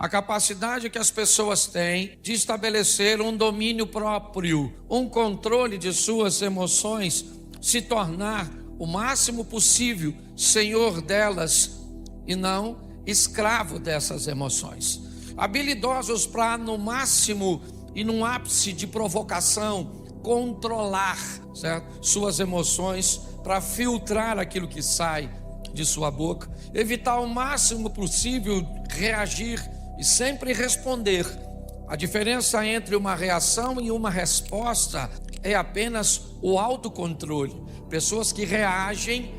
a capacidade que as pessoas têm de estabelecer um domínio próprio, um controle de suas emoções, se tornar o máximo possível senhor delas e não escravo dessas emoções. Habilidosos para, no máximo e num ápice de provocação, controlar, certo? Suas emoções, para filtrar aquilo que sai de sua boca, evitar o máximo possível reagir e sempre responder. A diferença entre uma reação e uma resposta é apenas o autocontrole. Pessoas que reagem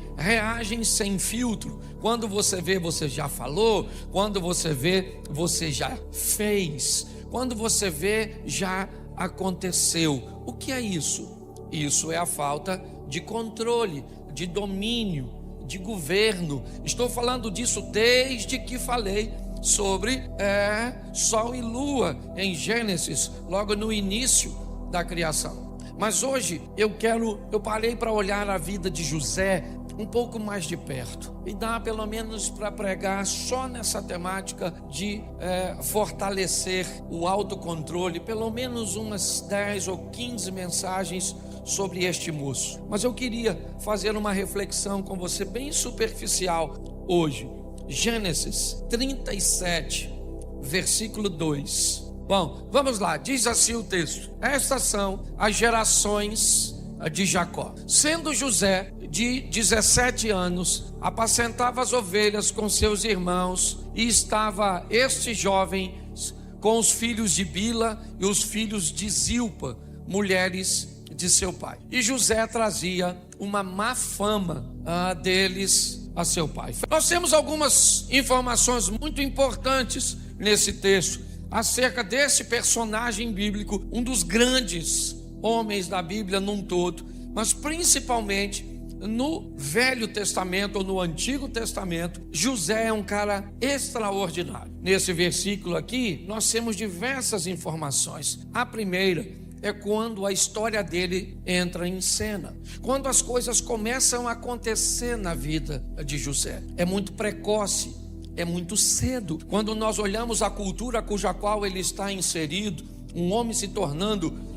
sem filtro. Quando você vê, você já falou. Quando você vê, você já fez. Quando você vê, já aconteceu. O que é isso? Isso é a falta de controle, de domínio, de governo. Estou falando disso desde que falei sobre Sol e Lua em Gênesis, logo no início da criação. Mas hoje eu parei para olhar a vida de José um pouco mais de perto, e dá pelo menos para pregar só nessa temática de fortalecer o autocontrole, pelo menos umas 10 ou 15 mensagens sobre este moço. Mas eu queria fazer uma reflexão com você bem superficial hoje. Gênesis 37, versículo 2. Bom, vamos lá, diz assim o texto: estas são as gerações de Jacó. Sendo José de 17 anos, apacentava as ovelhas com seus irmãos, e estava este jovem com os filhos de Bila e os filhos de Zilpa, mulheres de seu pai. E José trazia uma má fama deles a seu pai. Nós temos algumas informações muito importantes nesse texto acerca desse personagem bíblico, um dos grandes homens da Bíblia num todo, mas principalmente no Velho Testamento ou no Antigo Testamento. José é um cara extraordinário. Nesse versículo aqui nós temos diversas informações. A primeira é quando a história dele entra em cena, quando as coisas começam a acontecer na vida de José. É muito precoce, é muito cedo. Quando nós olhamos a cultura cuja qual ele está inserido, um homem se tornando,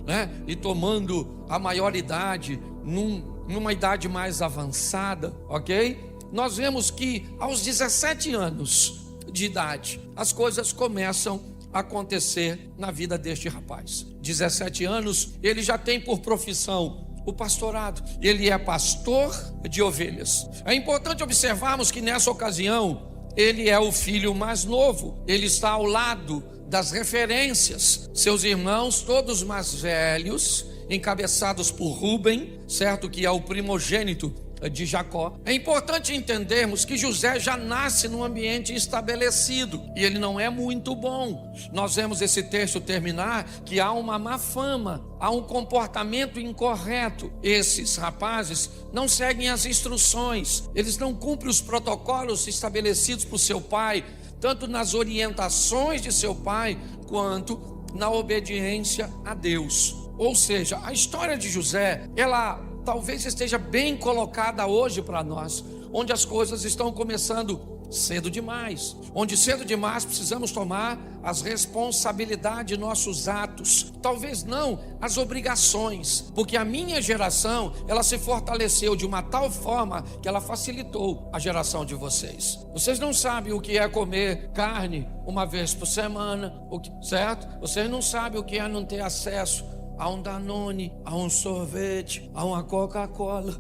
e tomando a maioridade numa idade mais avançada, ok? Nós vemos que aos 17 anos de idade as coisas começam acontecer na vida deste rapaz. 17 anos, ele já tem por profissão o pastorado. Ele é pastor de ovelhas. É importante observarmos que nessa ocasião ele é o filho mais novo. Ele está ao lado das referências. Seus irmãos, todos mais velhos, encabeçados por Rúben, certo? Que é o primogênito de Jacó. É importante entendermos que José já nasce num ambiente estabelecido, e ele não é muito bom. Nós vemos esse texto terminar que há uma má fama, há um comportamento incorreto. Esses rapazes não seguem as instruções, eles não cumprem os protocolos estabelecidos por seu pai, tanto nas orientações de seu pai, quanto na obediência a Deus. Ou seja, a história de José, ela talvez esteja bem colocada hoje para nós, onde as coisas estão começando cedo demais, onde cedo demais precisamos tomar as responsabilidades de nossos atos, talvez não as obrigações, porque a minha geração, ela se fortaleceu de uma tal forma que ela facilitou a geração de vocês. Vocês não sabem o que é comer carne uma vez por semana, certo? Vocês não sabem o que é não ter acesso a um Danone, a um sorvete, a uma Coca-Cola.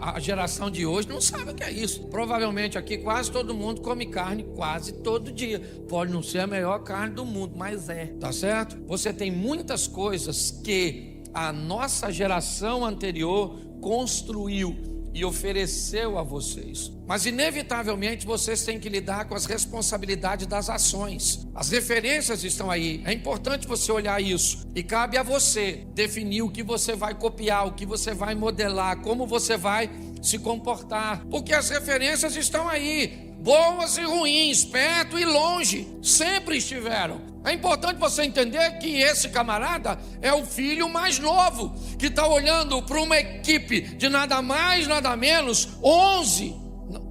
A geração de hoje não sabe o que é isso. Provavelmente aqui quase todo mundo come carne quase todo dia. Pode não ser a melhor carne do mundo, mas tá certo? Você tem muitas coisas que a nossa geração anterior construiu e ofereceu a vocês, mas inevitavelmente vocês têm que lidar com as responsabilidades das ações. As referências estão aí, é importante você olhar isso, e cabe a você definir o que você vai copiar, o que você vai modelar, como você vai se comportar, porque as referências estão aí, boas e ruins, perto e longe, sempre estiveram. É importante você entender que esse camarada é o filho mais novo, que está olhando para uma equipe de nada mais, nada menos,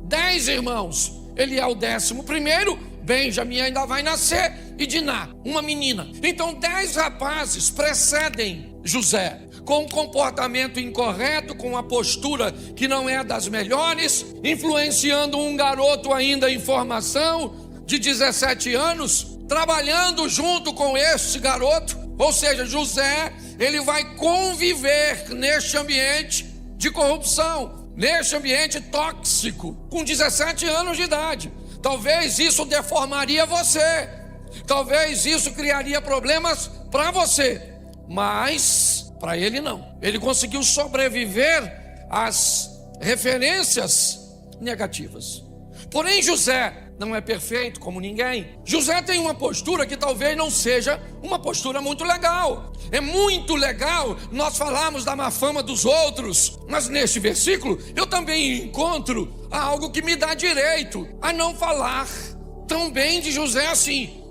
10 irmãos. Ele é o 11º, Benjamim ainda vai nascer, e Diná, uma menina. Então 10 rapazes precedem José, com um comportamento incorreto, com uma postura que não é das melhores, influenciando um garoto ainda em formação, de 17 anos, trabalhando junto com este garoto. Ou seja, José, ele vai conviver neste ambiente de corrupção, neste ambiente tóxico, com 17 anos de idade. Talvez isso deformaria você, talvez isso criaria problemas para você, mas para ele não. Ele conseguiu sobreviver às referências negativas. Porém, José não é perfeito como ninguém. José tem uma postura que talvez não seja uma postura muito legal. É muito legal nós falarmos da má fama dos outros, mas neste versículo eu também encontro algo que me dá direito a não falar tão bem de José assim.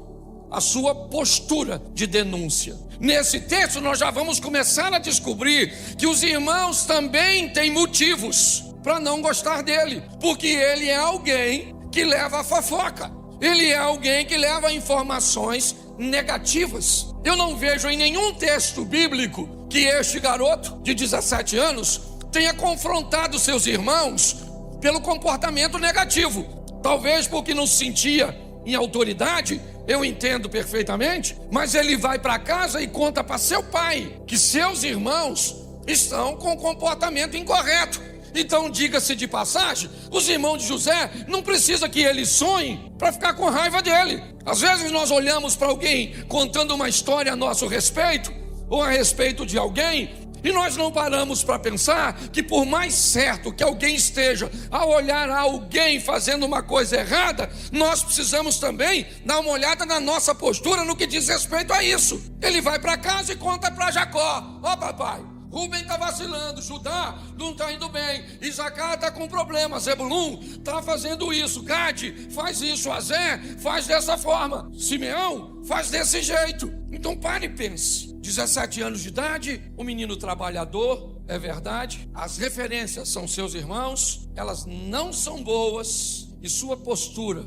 A sua postura de denúncia. Nesse texto nós já vamos começar a descobrir que os irmãos também têm motivos para não gostar dele, porque ele é alguém que leva a fofoca, ele é alguém que leva informações negativas. Eu não vejo em nenhum texto bíblico que este garoto de 17 anos tenha confrontado seus irmãos pelo comportamento negativo. Talvez porque não se sentia em autoridade, eu entendo perfeitamente, mas ele vai para casa e conta para seu pai que seus irmãos estão com comportamento incorreto. Então, diga-se de passagem, os irmãos de José não precisa que ele sonhe para ficar com raiva dele. Às vezes nós olhamos para alguém contando uma história a nosso respeito, ou a respeito de alguém, e nós não paramos para pensar que por mais certo que alguém esteja ao olhar alguém fazendo uma coisa errada, nós precisamos também dar uma olhada na nossa postura no que diz respeito a isso. Ele vai para casa e conta para Jacó: ó papai, Rubem está vacilando, Judá não está indo bem, Isacar está com problema, Zebulun está fazendo isso, Gade faz isso, Azé faz dessa forma, Simeão faz desse jeito. Então pare e pense. 17 anos de idade, um menino trabalhador, é verdade. As referências são seus irmãos, elas não são boas, e sua postura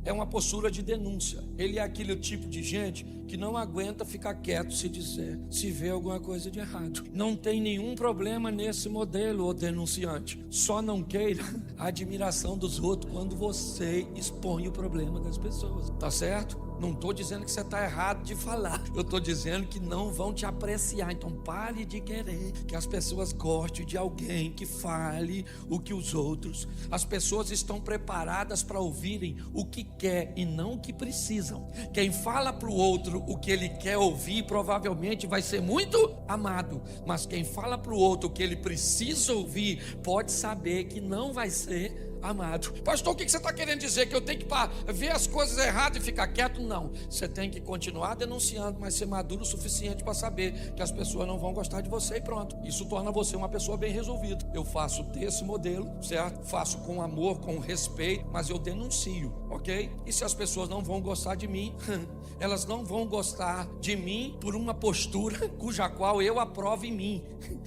é uma postura de denúncia. Ele é aquele tipo de gente que não aguenta ficar quieto se vê alguma coisa de errado. Não tem nenhum problema nesse modelo, ô denunciante. Só não queira a admiração dos outros quando você expõe o problema das pessoas. Tá certo? Não estou dizendo que você está errado de falar. Eu estou dizendo que não vão te apreciar. Então pare de querer que as pessoas gostem de alguém que fale o que os outros. As pessoas estão preparadas para ouvirem o que quer e não o que precisam. Quem fala para o outro o que ele quer ouvir provavelmente vai ser muito amado. Mas quem fala para o outro o que ele precisa ouvir pode saber que não vai ser amado. Pastor, o que você está querendo dizer? Que eu tenho que ver as coisas erradas e ficar quieto? Não, você tem que continuar denunciando, mas ser maduro o suficiente para saber que as pessoas não vão gostar de você e pronto. Isso torna você uma pessoa bem resolvida. Eu faço desse modelo, certo? Faço com amor, com respeito, mas eu denuncio, ok? E se as pessoas não vão gostar de mim, elas não vão gostar de mim por uma postura cuja qual eu aprovo em mim.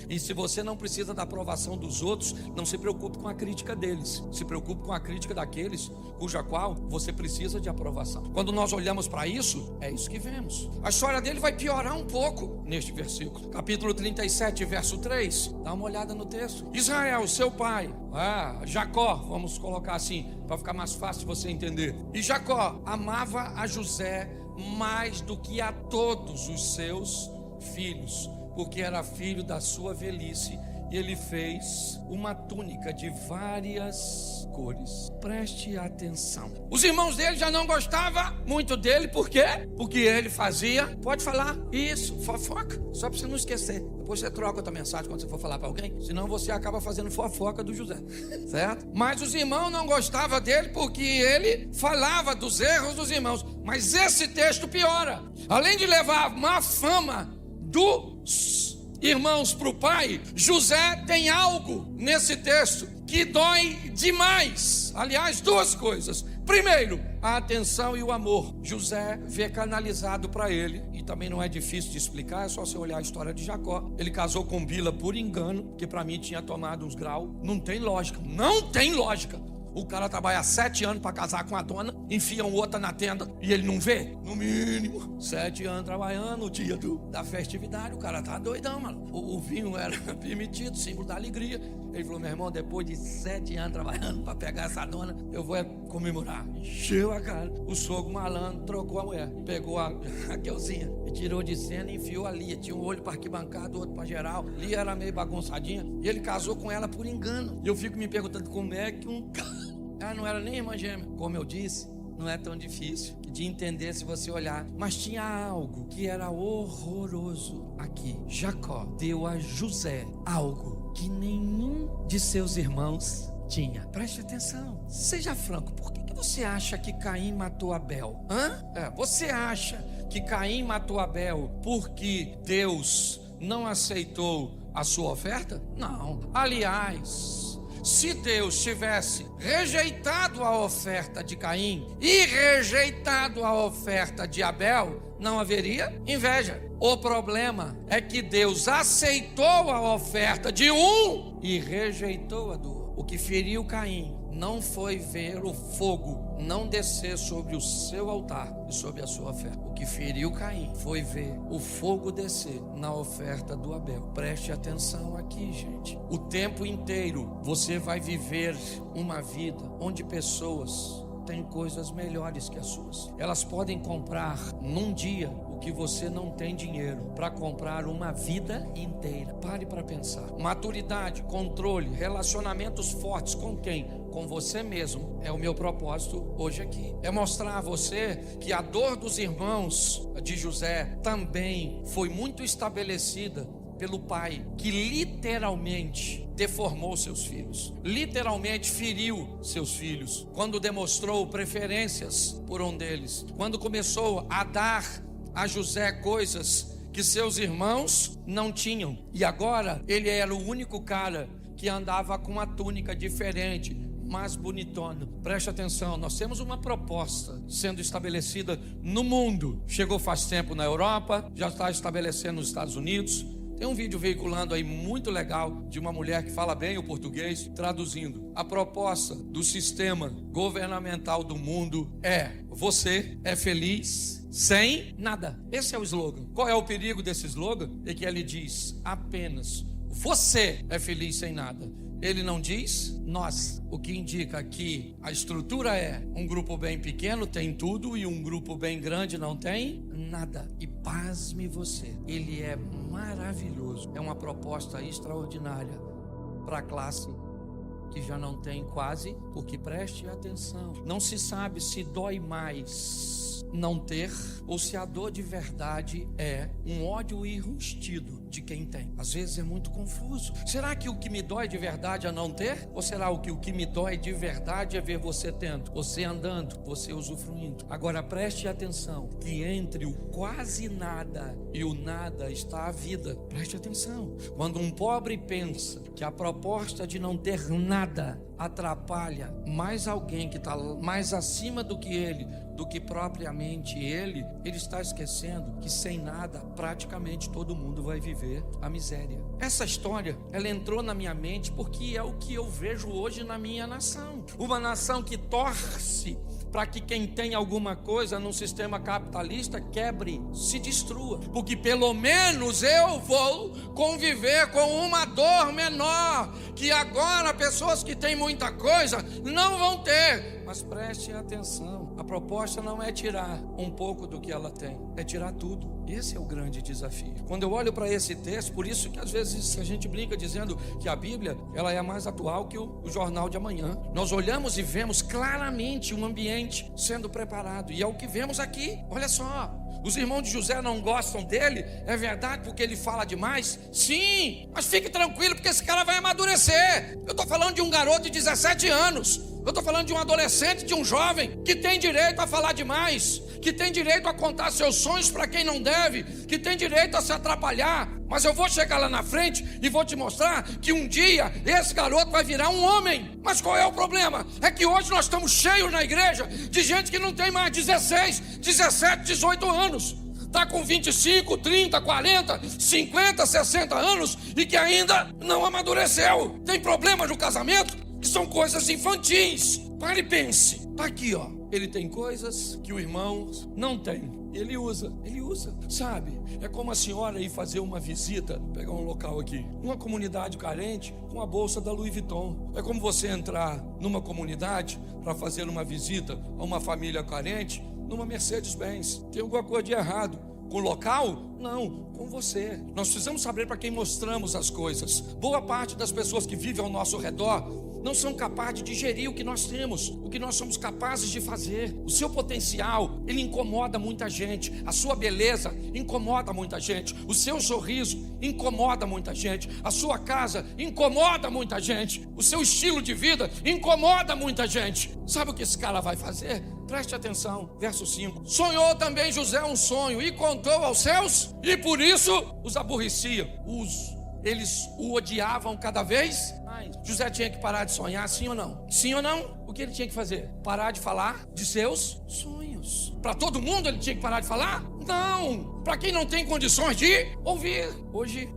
E se você não precisa da aprovação dos outros, não se preocupe com a crítica deles. Se preocupe com a crítica daqueles cuja qual você precisa de aprovação. Quando nós olhamos para isso, é isso que vemos. A história dele vai piorar um pouco neste versículo. Capítulo 37, verso 3. Dá uma olhada no texto. Israel, seu pai, Jacó, vamos colocar assim, para ficar mais fácil de você entender. E Jacó amava a José mais do que a todos os seus filhos, porque era filho da sua velhice. E ele fez uma túnica de várias cores. Preste atenção. Os irmãos dele já não gostavam muito dele. Por quê? Porque ele fazia, pode falar, isso, fofoca. Só para você não esquecer. Depois você troca outra mensagem quando você for falar para alguém. Senão você acaba fazendo fofoca do José. Certo? Mas os irmãos não gostavam dele porque ele falava dos erros dos irmãos. Mas esse texto piora. Além de levar má fama dos irmãos para o pai, José tem algo nesse texto que dói demais. Aliás, duas coisas. Primeiro, a atenção e o amor. José vê canalizado para ele, e também não é difícil de explicar, é só você olhar a história de Jacó. Ele casou com Bila por engano, que para mim tinha tomado uns graus. Não tem lógica, não tem lógica. O cara trabalha 7 anos para casar com a dona enfiam outra na tenda e ele não vê? No mínimo 7 anos trabalhando, no dia da festividade, o cara tá doidão, mano. O vinho era permitido, símbolo da alegria. Ele falou: meu irmão, depois de 7 anos trabalhando para pegar essa dona, eu vou comemorar. Encheu a cara. O sogro malandro trocou a mulher, pegou a Raquelzinha e tirou de cena e enfiou a Lia. Tinha um olho para arquibancada, outro para geral. Lia era meio bagunçadinha e ele casou com ela por engano. E eu fico me perguntando como é que ela não era nem irmã gêmea. Como eu disse, não é tão difícil de entender se você olhar. Mas tinha algo que era horroroso aqui. Jacó deu a José algo que nenhum de seus irmãos tinha. Preste atenção. Seja franco. Por que você acha que Caim matou Abel? Você acha que Caim matou Abel porque Deus não aceitou a sua oferta? Não. Aliás, se Deus tivesse rejeitado a oferta de Caim e rejeitado a oferta de Abel, não haveria inveja. O problema é que Deus aceitou a oferta de um e rejeitou a do outro. O que feriu Caim não foi ver o fogo não descer sobre o seu altar e sobre a sua oferta. O que feriu Caim foi ver o fogo descer na oferta do Abel. Preste atenção aqui, gente. O tempo inteiro você vai viver uma vida onde pessoas têm coisas melhores que as suas. Elas podem comprar num dia o que você não tem dinheiro para comprar uma vida inteira. Pare para pensar. Maturidade, controle, relacionamentos fortes com quem? Com você mesmo. É o meu propósito hoje aqui. É mostrar a você que a dor dos irmãos de José também foi muito estabelecida pelo pai, que literalmente deformou seus filhos, literalmente feriu seus filhos, quando demonstrou preferências por um deles, quando começou a dar a José coisas que seus irmãos não tinham, e agora ele era o único cara que andava com uma túnica diferente, mais bonitona. Preste atenção, nós temos uma proposta sendo estabelecida no mundo. Chegou faz tempo na Europa, já está estabelecendo nos Estados Unidos. Tem um vídeo veiculando aí muito legal de uma mulher que fala bem o português, traduzindo. A proposta do sistema governamental do mundo é: você é feliz sem nada. Esse é o slogan. Qual é o perigo desse slogan? É que ele diz apenas: você é feliz sem nada. Ele não diz nós, o que indica que a estrutura é: um grupo bem pequeno tem tudo e um grupo bem grande não tem nada. E pasme você, ele é maravilhoso. É uma proposta extraordinária para a classe que já não tem quase, porque preste atenção, não se sabe se dói mais não ter ou se a dor de verdade é um ódio enrustido de quem tem. Às vezes é muito confuso. Será que o que me dói de verdade é não ter? Ou será que o que me dói de verdade é ver você tendo, você andando, você usufruindo? Agora preste atenção, que entre o quase nada e o nada está a vida. Preste atenção. Quando um pobre pensa que a proposta de não ter nada atrapalha mais alguém que está mais acima do que ele, do que propriamente ele está esquecendo que sem nada praticamente todo mundo vai viver a miséria. Essa história, ela entrou na minha mente porque é o que eu vejo hoje na minha nação. Uma nação que torce para que quem tem alguma coisa num sistema capitalista quebre, se destrua, porque pelo menos eu vou conviver com uma dor menor, que agora pessoas que têm muita coisa não vão ter. Mas preste atenção, a proposta não é tirar um pouco do que ela tem, é tirar tudo. Esse é o grande desafio. Quando eu olho para esse texto, por isso que às vezes a gente brinca dizendo que a Bíblia, ela é mais atual que o jornal de amanhã. Nós olhamos e vemos claramente um ambiente sendo preparado, e é o que vemos aqui. Olha só, os irmãos de José não gostam dele, é verdade, porque ele fala demais? Sim, mas fique tranquilo, porque esse cara vai amadurecer. Eu estou falando de um garoto de 17 anos. Eu estou falando de um adolescente, de um jovem que tem direito a falar demais, que tem direito a contar seus sonhos para quem não deve, que tem direito a se atrapalhar. Mas eu vou chegar lá na frente e vou te mostrar que um dia esse garoto vai virar um homem. Mas qual é o problema? É que hoje nós estamos cheios na igreja de gente que não tem mais 16, 17, 18 anos. Está com 25, 30, 40, 50, 60 anos e que ainda não amadureceu. Tem problemas no casamento que são coisas infantis. Pare e pense. Está aqui, ó. ele tem coisas que o irmão não tem. Ele usa, sabe? É como a senhora ir fazer uma visita, pegar um local aqui, uma comunidade carente com a bolsa da Louis Vuitton. É como você entrar numa comunidade para fazer uma visita a uma família carente numa Mercedes-Benz. Tem alguma coisa de errado com o local? Não, com você. Nós precisamos saber para quem mostramos as coisas. Boa parte das pessoas que vivem ao nosso redor não são capazes de digerir o que nós temos, o que nós somos capazes de fazer. O seu potencial, ele incomoda muita gente. A sua beleza incomoda muita gente. O seu sorriso incomoda muita gente. A sua casa incomoda muita gente. O seu estilo de vida incomoda muita gente. Sabe o que esse cara vai fazer? Preste atenção, verso 5. Sonhou também José um sonho e contou aos seus, e por isso os aborrecia. Eles o odiavam cada vez mais. José tinha que parar de sonhar, sim ou não? Sim ou não? O que ele tinha que fazer? Parar de falar de seus sonhos. Para todo mundo ele tinha que parar de falar? Não! Para quem não tem condições de ouvir.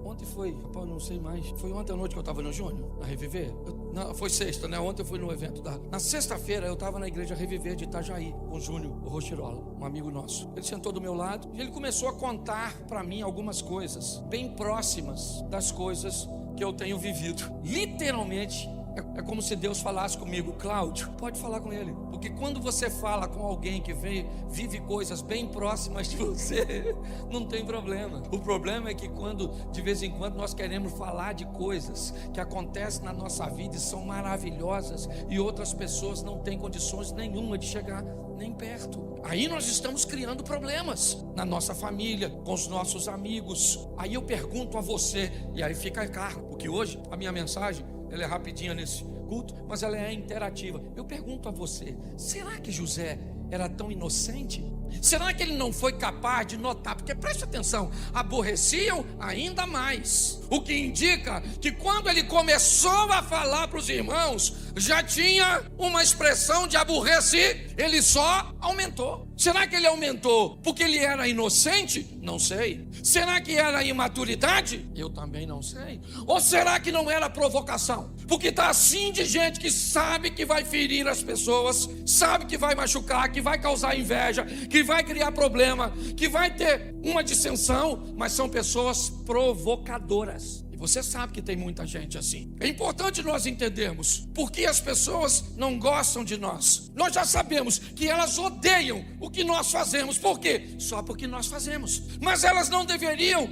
Ontem foi, rapaz, não sei mais. Foi ontem à noite que eu estava no Júnior, na Reviver? Não, foi sexta, né? Ontem eu fui no evento na sexta-feira eu estava na igreja Reviver de Itajaí, com o Júnior Rochirola, um amigo nosso. Ele sentou do meu lado e ele começou a contar para mim algumas coisas bem próximas das coisas que eu tenho vivido. Literalmente, é como se Deus falasse comigo: Cláudio, pode falar com ele. Porque quando você fala com alguém que vive coisas bem próximas de você, não tem problema. O problema é que quando, de vez em quando, nós queremos falar de coisas que acontecem na nossa vida e são maravilhosas, e outras pessoas não têm condições nenhuma de chegar nem perto. Aí nós estamos criando problemas na nossa família, com os nossos amigos. Aí eu pergunto a você, e aí fica a cargo, porque hoje a minha mensagem, ela é rapidinha nesse culto, mas ela é interativa. Eu pergunto a você: será que José era tão inocente? Será que ele não foi capaz de notar? Porque preste atenção, aborreciam ainda mais. O que indica que quando ele começou a falar para os irmãos, já tinha uma expressão de aborrecer. Ele só aumentou. Será que ele aumentou porque ele era inocente? Não sei. Será que era imaturidade? Eu também não sei. Ou será que não era provocação? Porque está assim de gente que sabe que vai ferir as pessoas, sabe que vai machucar, que vai causar inveja, que vai criar problema, que vai ter uma dissensão, mas são pessoas provocadoras. E você sabe que tem muita gente assim. É importante nós entendermos por que as pessoas não gostam de nós. Nós já sabemos que elas odeiam o que nós fazemos. Por quê? Só porque nós fazemos. Mas elas não deveriam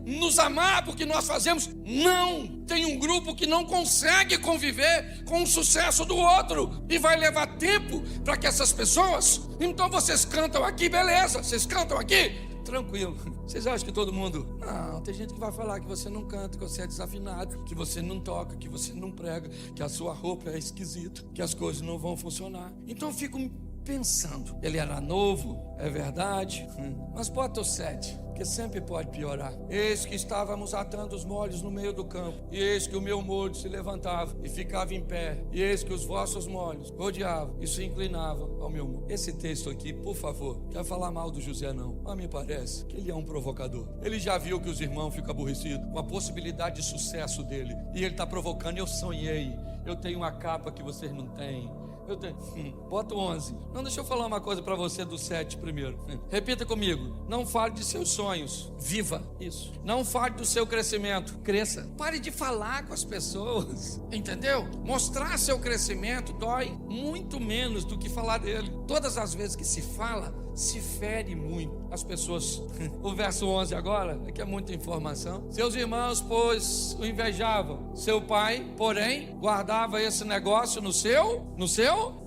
nos amar porque nós fazemos. Não! Tem um grupo que não consegue conviver com o sucesso do outro. E vai levar tempo para que essas pessoas... Então vocês cantam aqui, beleza. Vocês cantam aqui, tranquilo. Vocês acham que todo mundo... Não, tem gente que vai falar que você não canta, que você é desafinado, que você não toca, que você não prega, que a sua roupa é esquisita, que as coisas não vão funcionar. Então eu fico pensando, ele era novo, é verdade, mas bota o 7, porque sempre pode piorar. Eis que estávamos atando os molhos no meio do campo, e eis que o meu molho se levantava e ficava em pé, e eis que os vossos molhos rodeavam e se inclinavam ao meu molho. Esse texto aqui, por favor, quer falar mal do José não, mas me parece que ele é um provocador. Ele já viu que os irmãos ficam aborrecidos com a possibilidade de sucesso dele, e ele está provocando. Eu sonhei, eu tenho uma capa que vocês não têm. Bota o 11. Não, deixa eu falar uma coisa para você do 7 primeiro. Repita comigo: não fale de seus sonhos, viva isso. Não fale do seu crescimento, cresça. Pare de falar com as pessoas, entendeu? Mostrar seu crescimento dói muito menos do que falar dele. Todas as vezes que se fala, se fere muito as pessoas. O verso 11 agora, aqui é muita informação. Seus irmãos, pois, o invejavam. Seu pai, porém, guardava esse negócio no seu?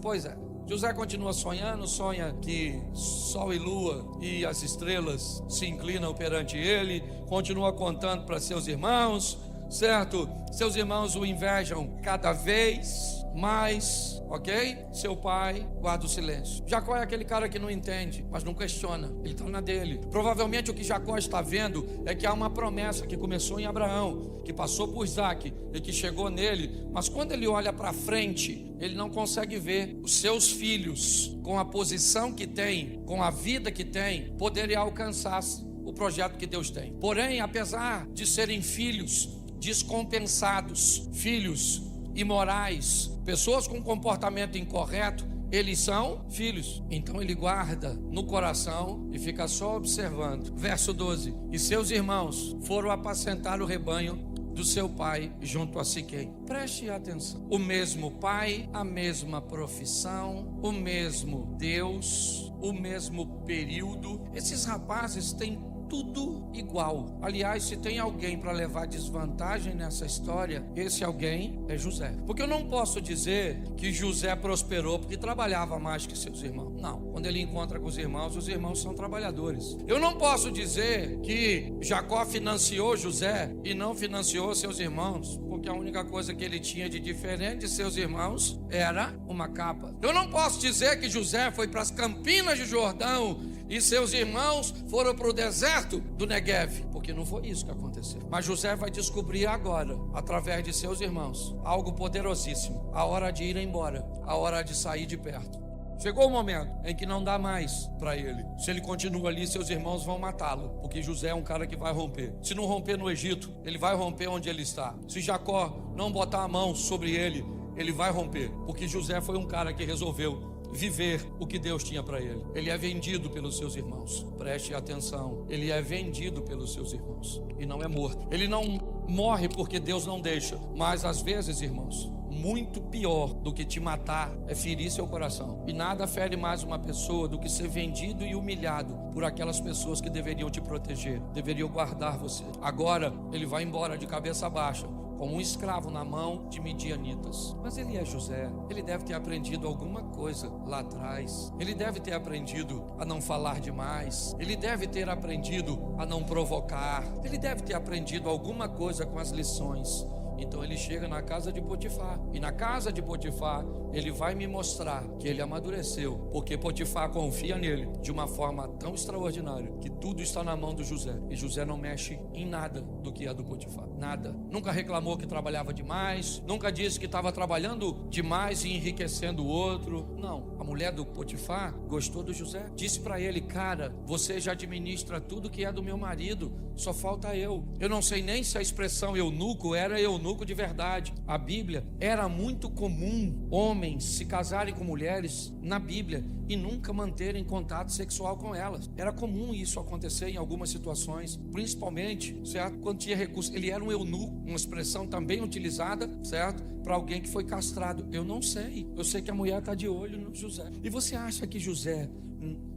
Pois é. José continua sonhando, sonha que sol e lua e as estrelas se inclinam perante ele, continua contando para seus irmãos, certo? Seus irmãos o invejam cada vez mais, ok? Seu pai guarda o silêncio. Jacó é aquele cara que não entende, mas não questiona, ele está na dele. Provavelmente o que Jacó está vendo é que há uma promessa que começou em Abraão, que passou por Isaac e que chegou nele, mas quando ele olha para frente, ele não consegue ver os seus filhos, com a posição que tem, com a vida que tem, poderem alcançar o projeto que Deus tem. Porém, apesar de serem filhos descompensados, filhos imorais, pessoas com comportamento incorreto, eles são filhos. Então ele guarda no coração e fica só observando. Verso 12: e seus irmãos foram apacentar o rebanho do seu pai junto a Siquém. Preste atenção. O mesmo pai, a mesma profissão, o mesmo Deus, o mesmo período. Esses rapazes têm tudo igual. Aliás, se tem alguém para levar desvantagem nessa história, esse alguém é José. Porque eu não posso dizer que José prosperou porque trabalhava mais que seus irmãos. Não. Quando ele encontra com os irmãos são trabalhadores. Eu não posso dizer que Jacó financiou José e não financiou seus irmãos, porque a única coisa que ele tinha de diferente de seus irmãos era uma capa. Eu não posso dizer que José foi para as Campinas de Jordão e seus irmãos foram para o deserto do Neguev, porque não foi isso que aconteceu. Mas José vai descobrir agora, através de seus irmãos, algo poderosíssimo: a hora de ir embora, a hora de sair de perto. Chegou o momento em que não dá mais para ele. Se ele continua ali, seus irmãos vão matá-lo, porque José é um cara que vai romper. Se não romper no Egito, ele vai romper onde ele está. Se Jacó não botar a mão sobre ele, ele vai romper, porque José foi um cara que resolveu viver o que Deus tinha para ele. Ele é vendido pelos seus irmãos. Preste atenção. Ele é vendido pelos seus irmãos e não é morto. Ele não morre porque Deus não deixa. Mas às vezes, irmãos, muito pior do que te matar é ferir seu coração. E nada fere mais uma pessoa do que ser vendido e humilhado por aquelas pessoas que deveriam te proteger, deveriam guardar você. Agora ele vai embora de cabeça baixa, como um escravo na mão de midianitas. Mas ele é José. Ele deve ter aprendido alguma coisa lá atrás. Ele deve ter aprendido a não falar demais. Ele deve ter aprendido a não provocar. Ele deve ter aprendido alguma coisa com as lições. Então ele chega na casa de Potifar. E na casa de Potifar ele vai me mostrar que ele amadureceu, porque Potifar confia nele de uma forma tão extraordinária que tudo está na mão do José. E José não mexe em nada do que é do Potifar. Nada. Nunca reclamou que trabalhava demais. Nunca disse que estava trabalhando demais e enriquecendo o outro. Não. A mulher do Potifar gostou do José. Disse para ele: cara, você já administra tudo que é do meu marido, só falta eu. Eu não sei nem se a expressão eunuco era eunuco de verdade. A Bíblia, era muito comum homens se casarem com mulheres na Bíblia e nunca manterem contato sexual com elas. Era comum isso acontecer em algumas situações, principalmente, certo? Quando tinha recurso. Ele era um eunuco, uma expressão também utilizada, certo? Para alguém que foi castrado. Eu não sei. Eu sei que a mulher está de olho no José. E você acha que José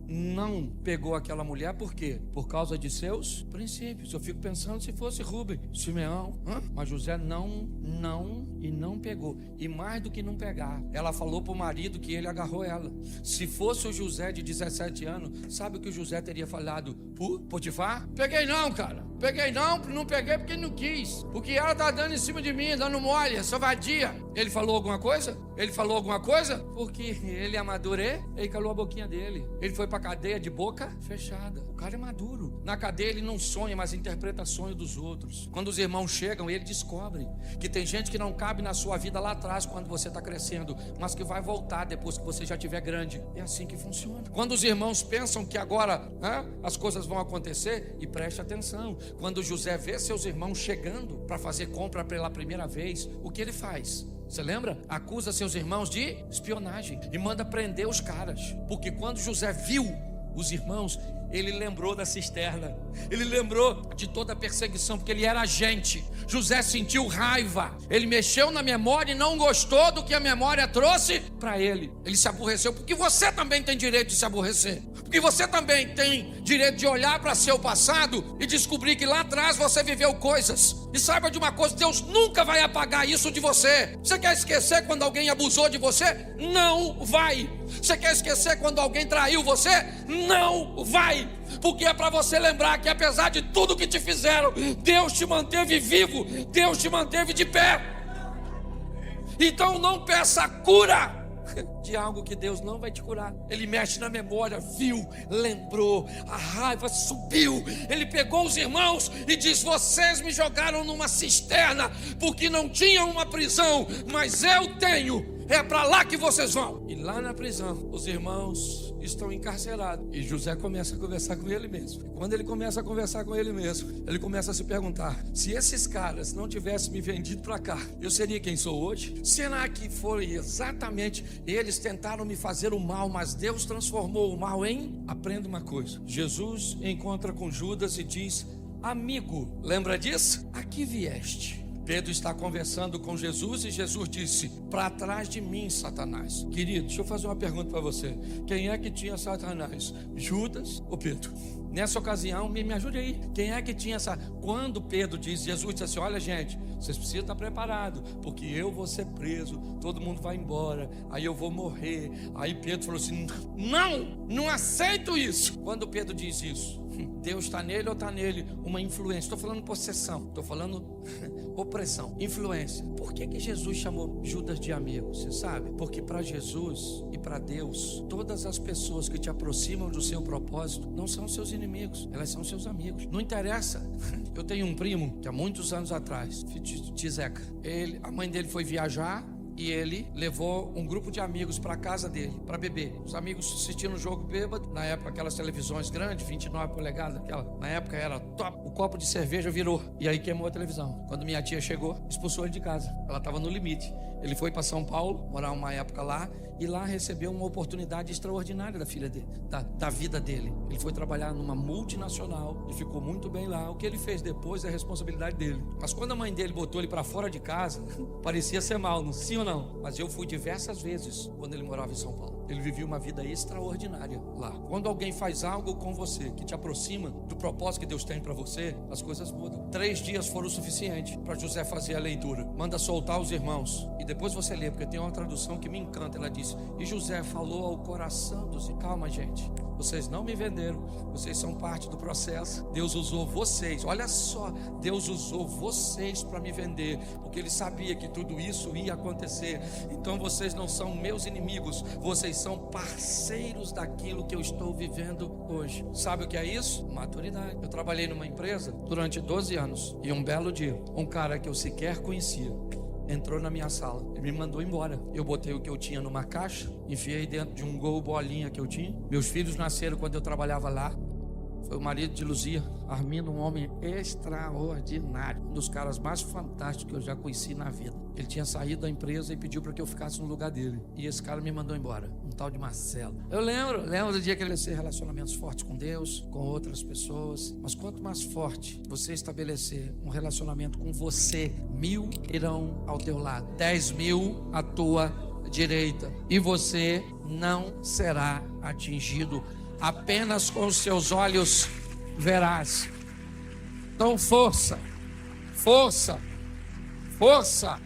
não pegou aquela mulher por quê? Por causa de seus princípios. Eu fico pensando se fosse Rubem, Simeão, mas José não pegou. E mais do que não pegar, ela falou para o marido que ele agarrou ela. Se fosse o José de 17 anos, sabe o que o José teria falado por Potifar? Peguei não, cara. Peguei não peguei porque não quis. Porque ela tá dando em cima de mim, dando mole, essa vadia. Ele falou alguma coisa? Ele falou alguma coisa? Porque ele amadureceu, ele calou a boquinha dele. Ele foi para cadeia de boca fechada. O cara é maduro. Na cadeia ele não sonha, mas interpreta sonho dos outros. Quando os irmãos chegam, ele descobre que tem gente que não cabe na sua vida lá atrás quando você está crescendo, mas que vai voltar depois que você já estiver grande. É assim que funciona. Quando os irmãos pensam que agora as coisas vão acontecer, e preste atenção, quando José vê seus irmãos chegando para fazer compra pela primeira vez, o que ele faz? Você lembra? Acusa seus irmãos de espionagem e manda prender os caras. Porque quando José viu os irmãos, ele lembrou da cisterna. Ele lembrou de toda a perseguição, porque ele era agente. José sentiu raiva. Ele mexeu na memória e não gostou do que a memória trouxe para ele. Ele se aborreceu, porque você também tem direito de se aborrecer. Porque você também tem direito de olhar para seu passado e descobrir que lá atrás você viveu coisas. E saiba de uma coisa, Deus nunca vai apagar isso de você. Você quer esquecer quando alguém abusou de você? Não vai. Você quer esquecer quando alguém traiu você? Não vai. Porque é para você lembrar que apesar de tudo que te fizeram, Deus te manteve vivo, Deus te manteve de pé. Então não peça cura de algo que Deus não vai te curar. Ele mexe na memória, viu, lembrou, a raiva subiu. Ele pegou os irmãos e diz: vocês me jogaram numa cisterna porque não tinham uma prisão, mas eu tenho. É para lá que vocês vão. E lá na prisão, os irmãos estão encarcerados. E José começa a conversar com ele mesmo. E quando ele começa a conversar com ele mesmo, ele começa a se perguntar: se esses caras não tivessem me vendido para cá, eu seria quem sou hoje? Será que foi exatamente eles tentaram me fazer o mal, mas Deus transformou o mal em... Aprenda uma coisa: Jesus encontra com Judas e diz: amigo, lembra disso? A que vieste? Pedro está conversando com Jesus e Jesus disse: para trás de mim, Satanás. Querido, deixa eu fazer uma pergunta para você: quem é que tinha Satanás? Judas ou Pedro? Nessa ocasião, me ajude aí. Quem é que tinha essa... Quando Pedro diz, Jesus disse assim: olha gente, vocês precisam estar preparados, porque eu vou ser preso, todo mundo vai embora, aí eu vou morrer. Aí Pedro falou assim: não aceito isso. Quando Pedro diz isso, Deus está nele ou está nele uma influência? Estou falando possessão, estou falando opressão, influência. Por que Jesus chamou Judas de amigo? Você sabe? Porque para Jesus e para Deus, todas as pessoas que te aproximam do seu propósito não são seus inimigos, elas são seus amigos. Não interessa. Eu tenho um primo que há muitos anos atrás, Tizeca, a mãe dele foi viajar e ele levou um grupo de amigos para casa dele para beber. Os amigos assistindo o jogo bêbado. Na época, aquelas televisões grandes, 29 polegadas, na época era top. O copo de cerveja virou e aí queimou a televisão. Quando minha tia chegou, expulsou ele de casa. Ela estava no limite. Ele foi para São Paulo, morar uma época lá, e lá recebeu uma oportunidade extraordinária da filha dele, da vida dele. Ele foi trabalhar numa multinacional e ficou muito bem lá. O que ele fez depois é a responsabilidade dele. Mas quando a mãe dele botou ele para fora de casa, parecia ser mal, não sim ou não? Mas eu fui diversas vezes quando ele morava em São Paulo. Ele vivia uma vida extraordinária lá. Quando alguém faz algo com você que te aproxima do propósito que Deus tem para você, as coisas mudam. 3 dias foram o suficiente para José fazer a leitura. Manda soltar os irmãos e depois você lê, porque tem uma tradução que me encanta. Ela diz: e José falou ao coração dos... Calma, gente, vocês não me venderam, vocês são parte do processo. Deus usou vocês, olha só, Deus usou vocês para me vender, porque Ele sabia que tudo isso ia acontecer. Então vocês não são meus inimigos, vocês são parceiros daquilo que eu estou vivendo hoje. Sabe o que é isso? Maturidade. Eu trabalhei numa empresa durante 12 anos e um belo dia, um cara que eu sequer conhecia entrou na minha sala e me mandou embora. Eu botei o que eu tinha numa caixa, enfiei dentro de um Gol bolinha que eu tinha. Meus filhos nasceram quando eu trabalhava lá. Foi o marido de Luzia, Armindo, um homem extraordinário, um dos caras mais fantásticos que eu já conheci na vida. Ele tinha saído da empresa e pediu para que eu ficasse no lugar dele, e esse cara me mandou embora, um tal de Marcelo. Eu lembro do dia que ele estabelecer relacionamentos fortes com Deus, com outras pessoas. Mas quanto mais forte você estabelecer um relacionamento com você, 1000 irão ao teu lado, 10.000 à tua direita, e você não será atingido. Apenas com os seus olhos verás. Então força, força, força.